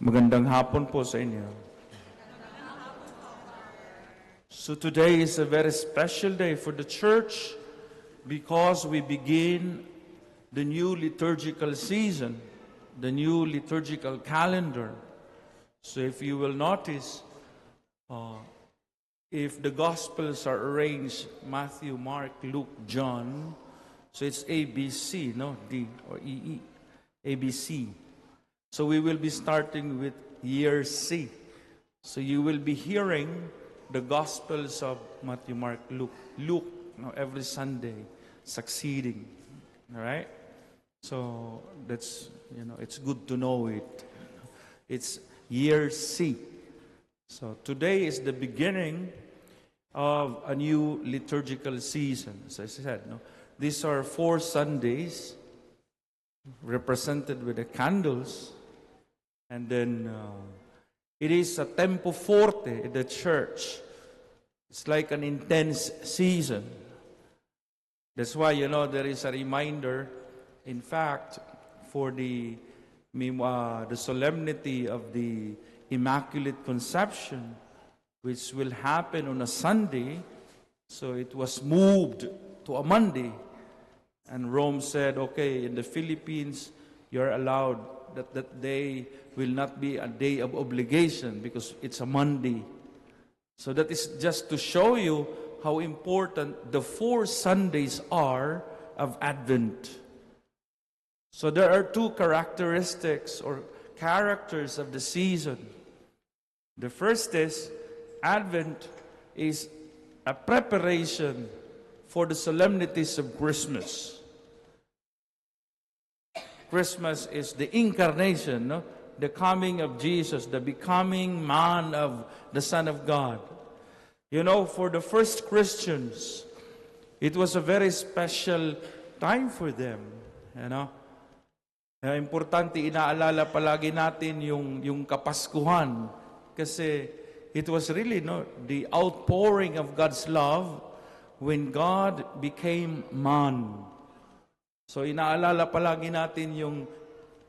Magandang hapon po sa inyo. So today is a very special day for the church because we begin the new liturgical season, the new liturgical calendar. So if you will notice, if the Gospels are arranged, Matthew, Mark, Luke, John, so it's ABC, no? D or EE, ABC. So we will be starting with year C. So you will be hearing the Gospels of Matthew, Mark, Luke, every Sunday, succeeding. All right? So that's, it's good to know it. It's year C. So today is the beginning of a new liturgical season. As I said, these are 4 Sundays represented with the candles. And then it is a tempo forte in the church. It's like an intense season. That's why, there is a reminder, in fact, for the solemnity of the Immaculate Conception, which will happen on a Sunday. So it was moved to a Monday. And Rome said, okay, in the Philippines, you're allowed that day will not be a day of obligation because it's a Monday. So that is just to show you how important the 4 Sundays are of Advent. So there are 2 characteristics or characters of the season. The first is Advent is a preparation for the solemnities of Christmas. Christmas is the incarnation, the coming of Jesus, the becoming man of the Son of God. For the first Christians, it was a very special time for them. Importante, inaalala palagi natin yung Kapaskuhan kasi it was really the outpouring of God's love when God became man. So inaalala palagi natin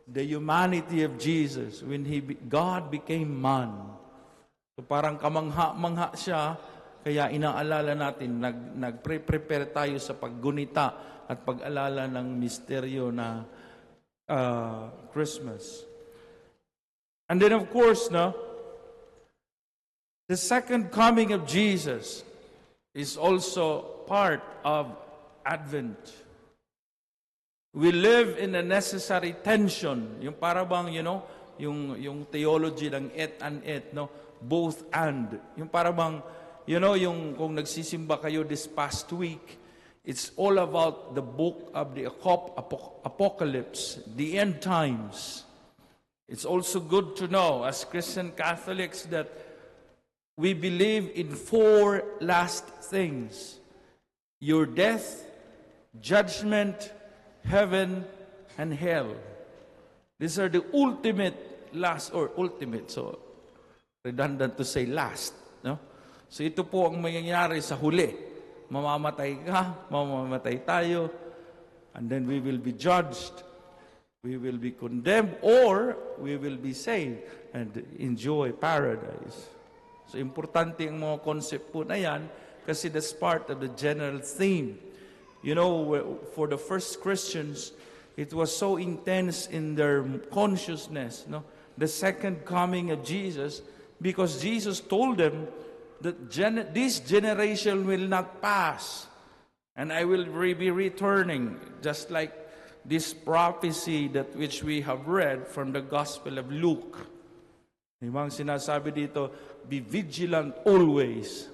the humanity of Jesus when God became man. So parang kamangha-mangha siya, kaya inaalala natin, nag-prepare tayo sa paggunita at pag-alala ng misteryo na Christmas. And then of course, the second coming of Jesus is also part of Advent. We live in a necessary tension. Yung para bang, yung theology ng et and et, both and. Yung para bang, yung kung nagsisimba kayo this past week, it's all about the book of the Apocalypse, the end times. It's also good to know as Christian Catholics that we believe in 4 last things. Your death, judgment, heaven, and hell. These are the ultimate, so redundant to say last. So ito po ang mangyayari sa huli. Mamamatay ka, mamamatay tayo, and then we will be judged, we will be condemned, or we will be saved and enjoy paradise. So importante ang mga concept po na yan kasi that's part of the general theme. For the first Christians, it was so intense in their consciousness, the second coming of Jesus, because Jesus told them that this generation will not pass, and I will be returning, just like this prophecy that which we have read from the Gospel of Luke. Ibang sinasabi dito, be vigilant always.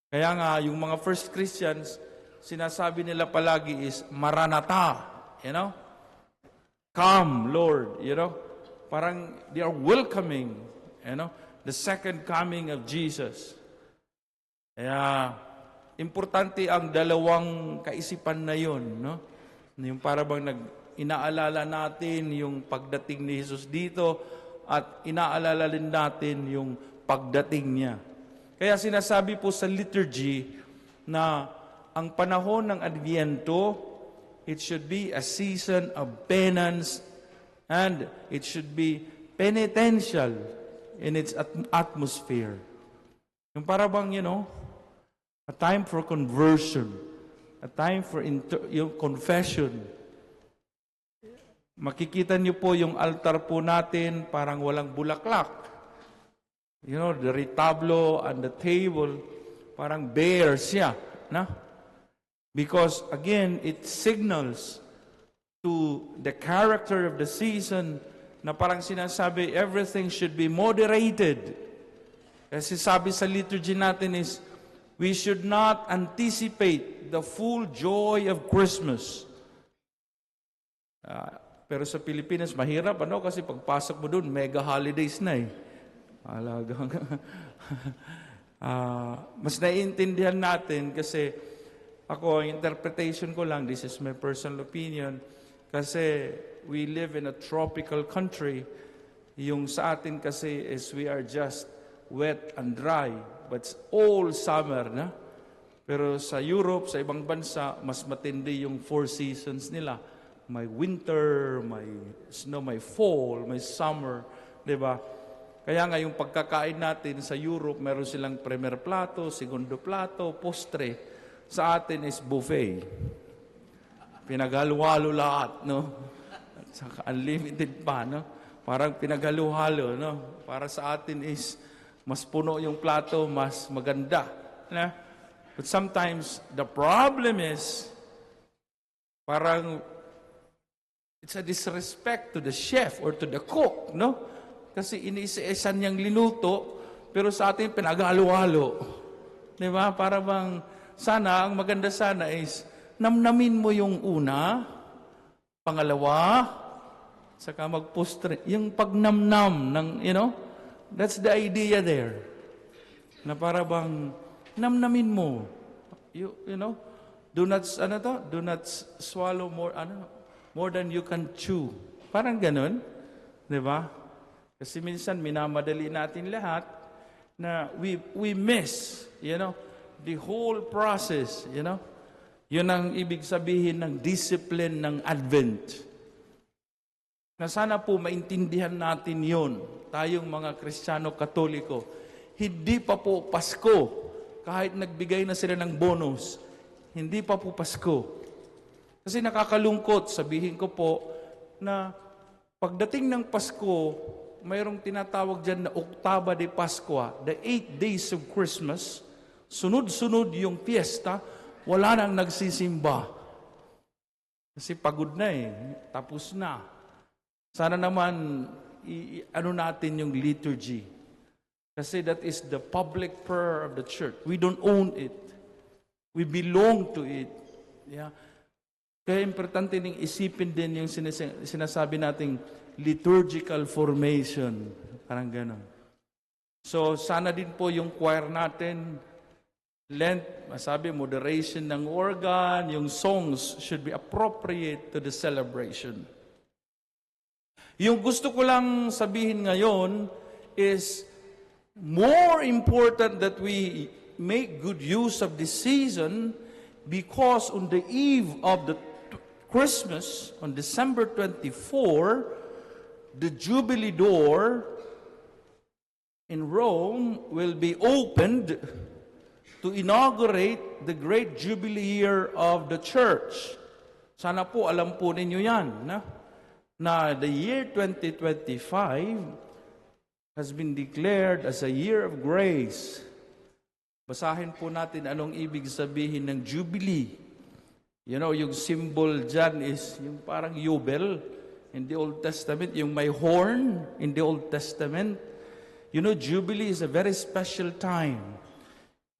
Kaya nga, yung mga first Christians, sinasabi nila palagi is, Maranatha, Come, Lord, Parang they are welcoming, the second coming of Jesus. Kaya, importante ang dalawang kaisipan na yun, Yung para bang inaalala natin yung pagdating ni Jesus dito at inaalala din natin yung pagdating niya. Kaya sinasabi po sa liturgy na ang panahon ng Adviento, it should be a season of penance and it should be penitential in its atmosphere. Yung para bang, a time for conversion, a time for yung confession. Makikita niyo po yung altar po natin, parang walang bulaklak. The retablo and the table, parang bare siya. Na? Because, again, it signals to the character of the season na parang sinasabi, everything should be moderated. Kasi sabi sa liturgy natin is, we should not anticipate the full joy of Christmas. Pero sa Pilipinas, mahirap, kasi pagpasok mo doon, mega holidays na eh. Alagang, mas naiintindihan natin kasi ako, interpretation ko lang, this is my personal opinion, kasi we live in a tropical country. Yung sa atin kasi is we are just wet and dry, but it's all summer na. Pero sa Europe, sa ibang bansa, mas matindi yung 4 seasons nila. May winter, may snow, may fall, may summer, di ba? Kaya nga yung pagkakain natin sa Europe, meron silang premier plato, segundo plato, postre. Sa atin is buffet. Pinaghalo-halo lahat, no? At saka unlimited pa, no? Parang pinaghalo-halo, no? Para sa atin is mas puno yung plato, mas maganda. No? But sometimes, the problem is, parang it's a disrespect to the chef or to the cook, no? Kasi iniisa-isa niyang linuto, pero sa atin pinaghalo-halo. Di ba? Para bang, sana, ang maganda sana is, namnamin mo yung una, pangalawa, saka magpostre. Yung pagnamnam ng, that's the idea there. Na para bang, namnamin mo. Do not swallow more than you can chew. Parang ganun. Di ba? Kasi minsan, minamadali natin lahat na we miss, the whole process, Yun ang ibig sabihin ng discipline ng Advent. Na sana po maintindihan natin yun, tayong mga Kristiyano Katoliko. Hindi pa po Pasko, kahit nagbigay na sila ng bonus, hindi pa po Pasko. Kasi nakakalungkot, sabihin ko po, na pagdating ng Pasko, mayroong tinatawag dyan na Oktaba de Pascua, the 8 days of Christmas. Sunod-sunod yung fiesta, wala nang nagsisimba. Kasi pagod na tapos na. Sana naman, natin yung liturgy. Kasi that is the public prayer of the church. We don't own it. We belong to it. Yeah. Kaya importante ning isipin din yung sinasabi nating liturgical formation. Parang gano'n. So, sana din po yung choir natin, Lent, masabi, moderation ng organ, yung songs should be appropriate to the celebration. Yung gusto ko lang sabihin ngayon is more important that we make good use of this season because on the eve of the Christmas, on December 24, the Jubilee door in Rome will be opened to inaugurate the great Jubilee year of the Church. Sana po alam po ninyo yan, na the year 2025 has been declared as a year of grace. Basahin po natin anong ibig sabihin ng Jubilee. Yung symbol dyan is yung parang yubel in the Old Testament, yung may horn in the Old Testament. Jubilee is a very special time.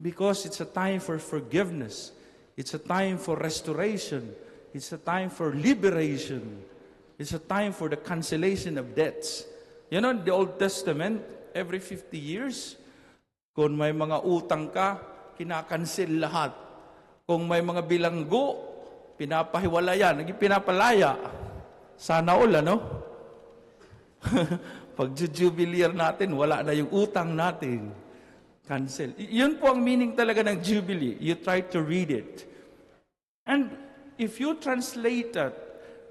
Because it's a time for forgiveness. It's a time for restoration. It's a time for liberation. It's a time for the cancellation of debts. In the Old Testament, every 50 years, kung may mga utang ka, kinakancel lahat. Kung may mga bilanggo, pinapahiwalayan, pinapalaya. Sana all, Pag-jubileer natin, wala na yung utang natin. Cancel. Yun po ang meaning talaga ng Jubilee. You try to read it. And if you translate that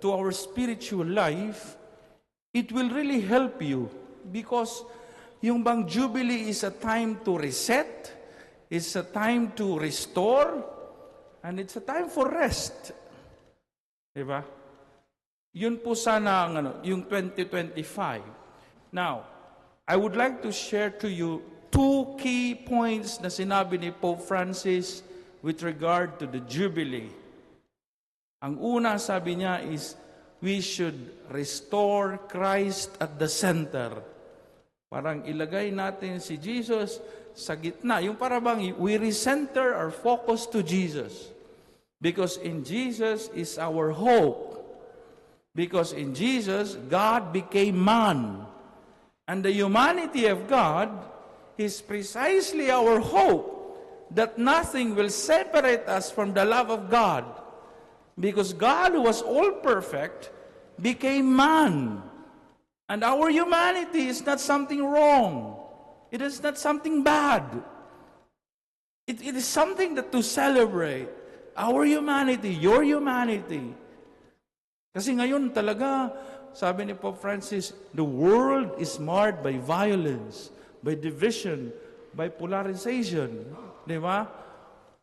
to our spiritual life, it will really help you Because yung bang Jubilee is a time to reset, it's a time to restore, and it's a time for rest. Diba? Yun po sana ang yung 2025. Now, I would like to share to you two key points na sinabi ni Pope Francis with regard to the Jubilee. Ang una, sabi niya, is we should restore Christ at the center. Parang ilagay natin si Jesus sa gitna. Yung parang we recenter our focus to Jesus. Because in Jesus is our hope. Because in Jesus, God became man. And the humanity of God is precisely our hope that nothing will separate us from the love of God. Because God, who was all perfect, became man. And our humanity is not something wrong. It is not something bad. It is something that to celebrate. Our humanity, your humanity. Kasi ngayon talaga, sabi ni Pope Francis, the world is marred by violence, by division, by polarization. Di ba?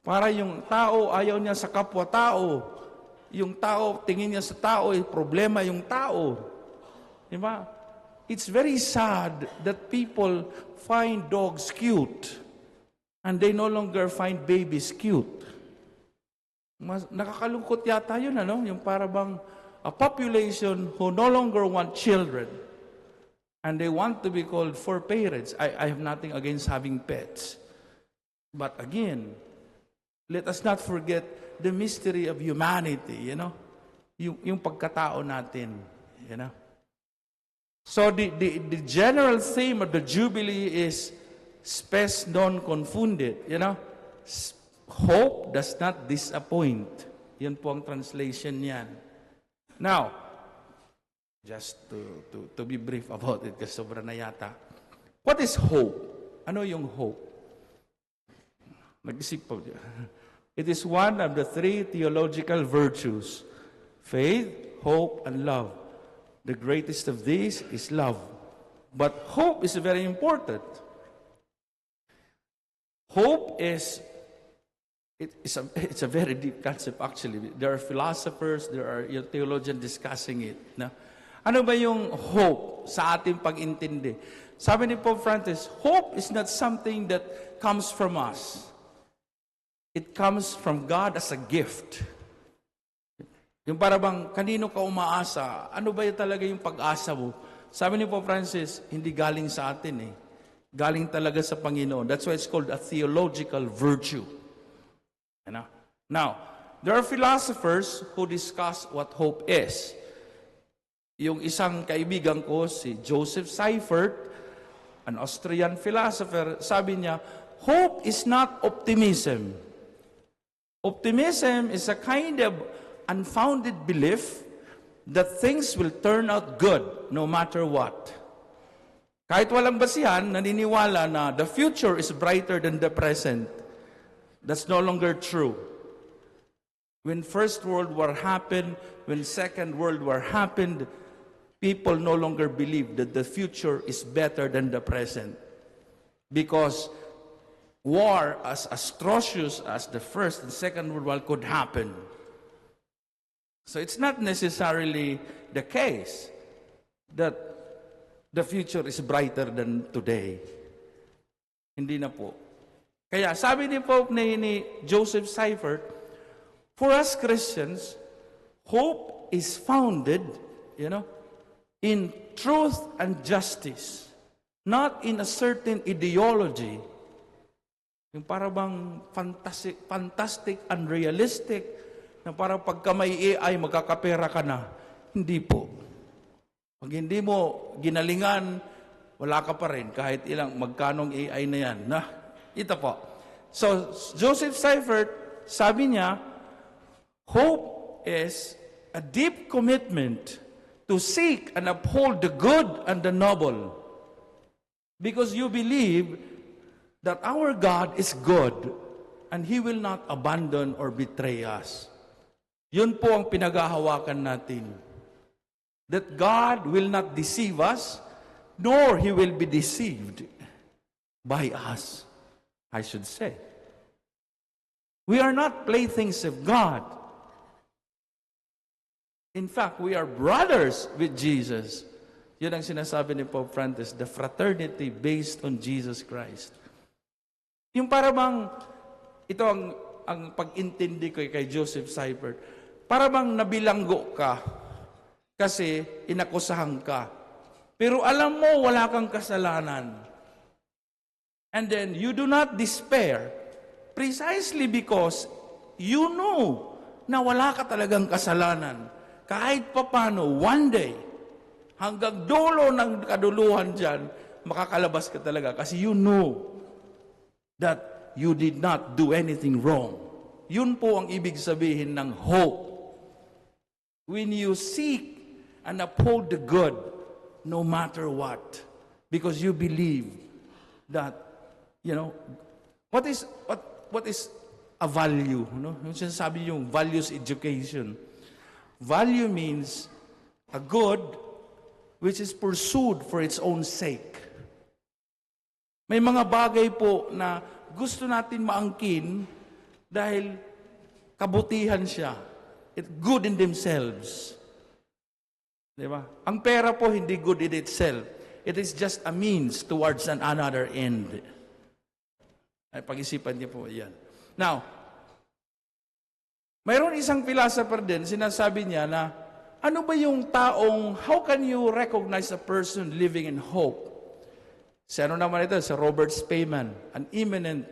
Para yung tao, ayaw niya sa kapwa-tao. Yung tao, tingin niya sa tao, problema yung tao. Di ba? It's very sad that people find dogs cute and they no longer find babies cute. Nakakalungkot yata yun, yung para bang a population who no longer want children and they want to be called for parents. I have nothing against having pets. But again, let us not forget the mystery of humanity, yung pagkatao natin, So the general theme of the Jubilee is spes non confundit, Hope does not disappoint. Yan po ang translation niyan. Now, just to be brief about it, kasi sobra na yata. What is hope? Ano yung hope? Nag-isip po. It is one of the three theological virtues: faith, hope, and love. The greatest of these is love. But hope is very important. Hope is, it's a very deep concept actually. There are philosophers, there are theologians discussing it. Ano ba yung hope sa ating pag-intindi? Sabi ni Pope Francis, hope is not something that comes from us. It comes from God as a gift. Yung para bang kanino ka umaasa, ano ba talaga yung pag-asa mo? Sabi ni Pope Francis, hindi galing sa atin Galing talaga sa Panginoon. That's why it's called a theological virtue. Now, there are philosophers who discuss what hope is. Yung isang kaibigan ko, si Joseph Seifert, an Austrian philosopher, sabi niya, hope is not optimism. Optimism is a kind of unfounded belief that things will turn out good no matter what. Kahit walang basihan, naniniwala na the future is brighter than the present. That's no longer true. When First World War happened, when Second World War happened, people no longer believe that the future is better than the present. Because war, as atrocious as the First and Second World War could happen. So it's not necessarily the case that the future is brighter than today. Hindi na po. Kaya sabi ni Pope ni Joseph Seifert, for us Christians, hope is founded, in truth and justice, not in a certain ideology. Yung para bang fantastic, unrealistic, na parang pagka may AI, magkakapera ka na. Hindi po. Pag hindi mo ginalingan, wala ka pa rin, kahit ilang magkanong AI na yan. Ito po. So, Joseph Seifert, sabi niya, hope is a deep commitment to seek and uphold the good and the noble. Because you believe that our God is good and He will not abandon or betray us. Yun po ang pinaghahawakan natin. That God will not deceive us, nor he will be deceived by us, I should say. We are not playthings of God. In fact, we are brothers with Jesus. Yun ang sinasabi ni Pope Francis, the fraternity based on Jesus Christ. Yung para bang, ito ang pag-intindi ko kay Joseph Seibert, para bang nabilanggo ka kasi inakusahan ka. Pero alam mo, wala kang kasalanan. And then, you do not despair precisely because you know na wala ka talagang kasalanan. Kahit papano, one day, hanggang dulo ng kaduluhan dyan, makakalabas ka talaga kasi you know that you did not do anything wrong. Yun po ang ibig sabihin ng hope. When you seek and uphold the good, no matter what, because you believe that, what is a value? Yung sinasabi yung values education. Value means a good which is pursued for its own sake. May mga bagay po na gusto natin maangkin dahil kabutihan siya. It's good in themselves. Diba? Ang pera po hindi good in itself. It is just a means towards another end. Ay, pag-isipan niyo po yan. Now, mayroon isang philosopher din, sinasabi niya na, ano ba yung how can you recognize a person living in hope? Ano naman ito? Si Robert Spayman, an eminent,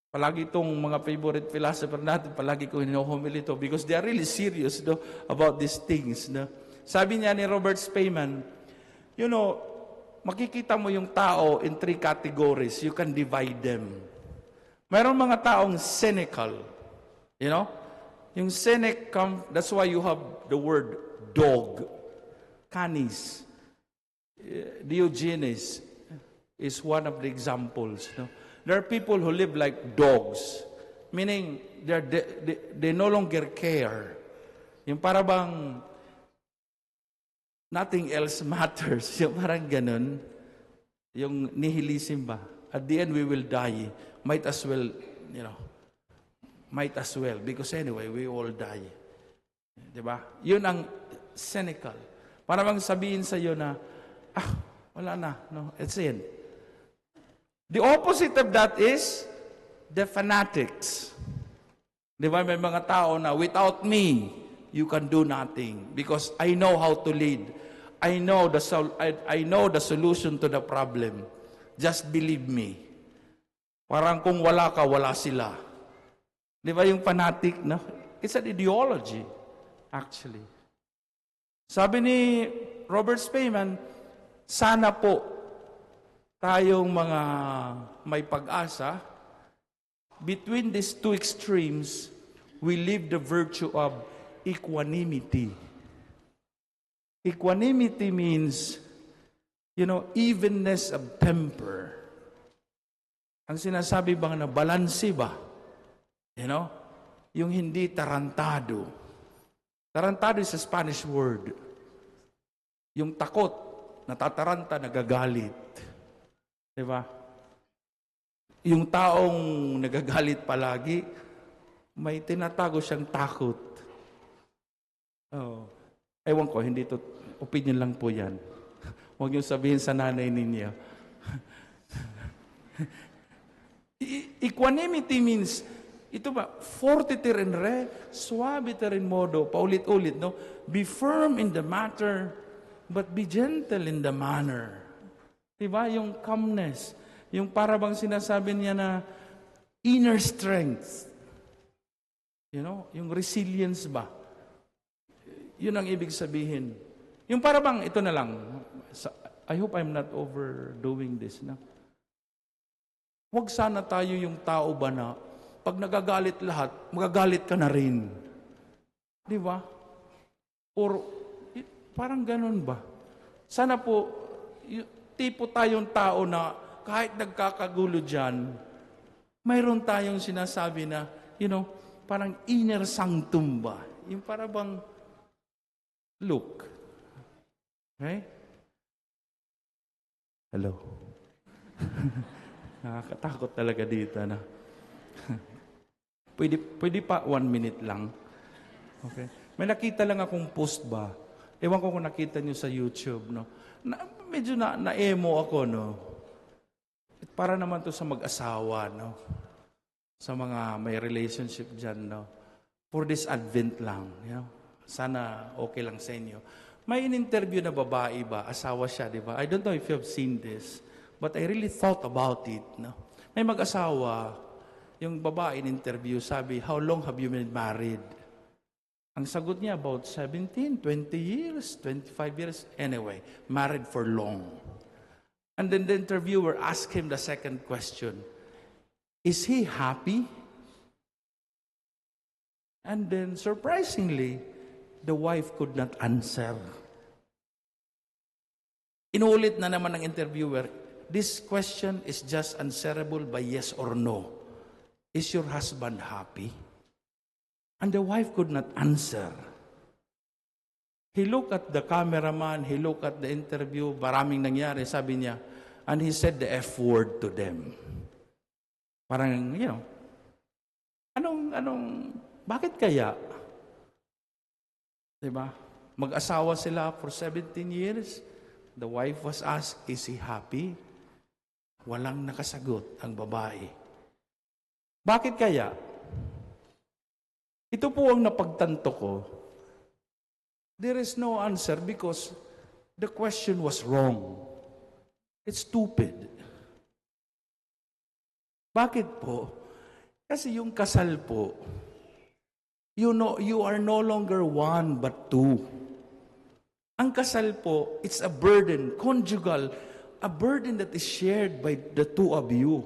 palagi itong mga favorite philosopher natin, palagi ko hinuhumili ito because they are really serious about these things. Sabi niya ni Robert Spayman, makikita mo yung tao in 3 categories. You can divide them. Mayroong mga taong cynical. Yung cynic, that's why you have the word dog. Canis. Diogenes is one of the examples. There are people who live like dogs. Meaning, they no longer care. Yung para bang nothing else matters. Yung parang ganun. Yung nihilism ba? At the end, we will die. Might as well, might as well. Because anyway, we all die. Diba? Yun ang cynical. Para bang sabihin sa iyo na, wala na. No, it's in. The opposite of that is the fanatics. Diba? May mga tao na, without me, you can do nothing. Because I know how to lead. I know the solution to the problem. Just believe me. Parang kung wala ka, wala sila. Di ba yung fanatic, no? It's an ideology, actually. Sabi ni Robert Spayman, sana po tayong mga may pag-asa, between these two extremes, we live the virtue of equanimity. Equanimity means, evenness of temper. Ang sinasabi bang na balanse ba? Yung hindi tarantado. Tarantado is a Spanish word. Yung takot, natataranta, nagagalit. Diba? Yung taong nagagalit palagi, may tinatago siyang takot. Ewan ko, hindi to, opinion lang po yan. Huwag niyo sabihin sa nanay ninyo. Equanimity means, ito ba, fortiter in re, suaviter in modo, paulit-ulit, no? Be firm in the matter, but be gentle in the manner. Diba? Yung calmness. Yung para bang sinasabi niya na inner strength. Yung resilience ba? Yun ang ibig sabihin. Yung para bang, ito na lang. I hope I'm not overdoing this. No? Huwag sana tayo yung tao ba na pag nagagalit lahat, magagalit ka na rin. Di ba? Or parang ganun ba? Sana po, tipo tayong tao na kahit nagkakagulo dyan, mayroon tayong sinasabi na, parang inner sanctum ba? Yung para bang, look. Okay? Hello. Nakakatakot talaga dito, na. Pwede pa 1 minute lang. Okay. May nakita lang akong post ba. Ewan ko kung nakita niyo sa YouTube, no. Medyo na-emo ako, no. Para naman to sa mag-asawa, no. Sa mga may relationship dyan, no. For this Advent lang, you know. Sana okay lang sa inyo. May in-interview na babae ba, asawa siya, di ba? I don't know if you have seen this, but I really thought about it, no. May mag-asawa, yung babae in-interview, sabi, how long have you been married? Ang sagot niya, about 17, 20 years, 25 years. Anyway, married for long. And then the interviewer asked him the second question, is he happy? And then, surprisingly, the wife could not answer. Inulit na naman ng interviewer, this question is just answerable by yes or no. Is your husband happy? And the wife could not answer. He looked at the cameraman, he looked at the interview, maraming nangyari, sabi niya, and he said the F word to them. Parang, you know, bakit kaya? Diba? Mag-asawa sila for 17 years. The wife was asked, is he happy? Walang nakasagot ang babae. Bakit kaya? Ito po ang napagtanto ko. There is no answer because the question was wrong. It's stupid. Bakit po? Kasi yung kasal po, you know, you are no longer one but two. Ang kasal po, it's a burden, conjugal, a burden that is shared by the two of you.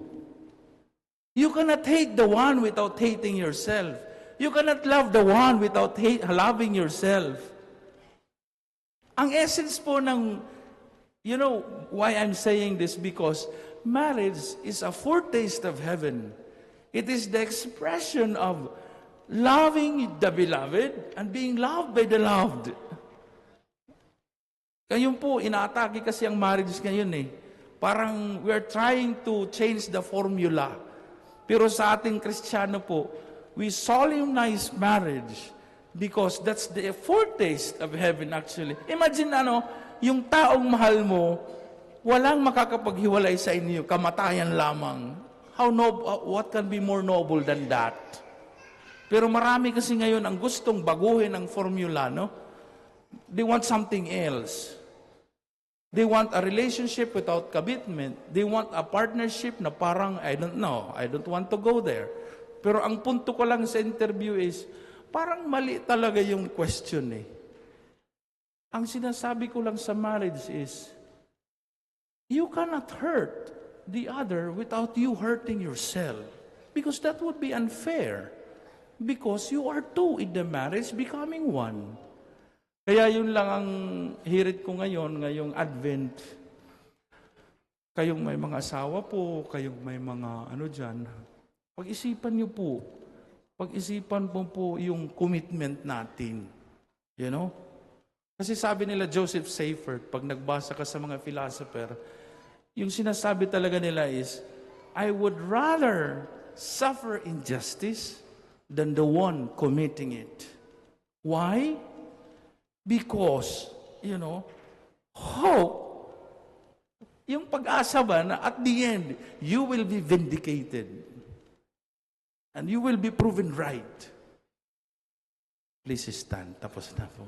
You cannot hate the one without hating yourself. You cannot love the one without loving yourself. Ang essence po ng, you know, why I'm saying this, because marriage is a foretaste of heaven. It is the expression of loving the beloved and being loved by the loved. Ngayon po, inaatake kasi ang marriage ngayon eh. Parang we're trying to change the formula. Pero sa ating Kristiyano po, we solemnize marriage because that's the foretaste of heaven actually. Imagine yung taong mahal mo, walang makakapaghiwalay sa inyo, kamatayan lamang. What can be more noble than that? Pero marami kasi ngayon ang gustong baguhin ang formula, no? They want something else. They want a relationship without commitment. They want a partnership na parang, I don't know, I don't want to go there. Pero ang punto ko lang sa interview is, parang mali talaga yung question eh. Ang sinasabi ko lang sa marriage is, you cannot hurt the other without you hurting yourself. Because that would be unfair. Because you are two in the marriage becoming one. Kaya yun lang ang hirit ko ngayon, ngayong Advent. Kayong may mga asawa po, kayong may mga dyan, pag-isipan niyo po. Pag-isipan po yung commitment natin. You know? Kasi sabi nila Joseph Seifert, pag nagbasa ka sa mga philosopher, yung sinasabi talaga nila is, I would rather suffer injustice than the one committing it. Why? Because, hope, yung pag-asa ba na at the end, you will be vindicated. And you will be proven right. Please stand. Tapos na po.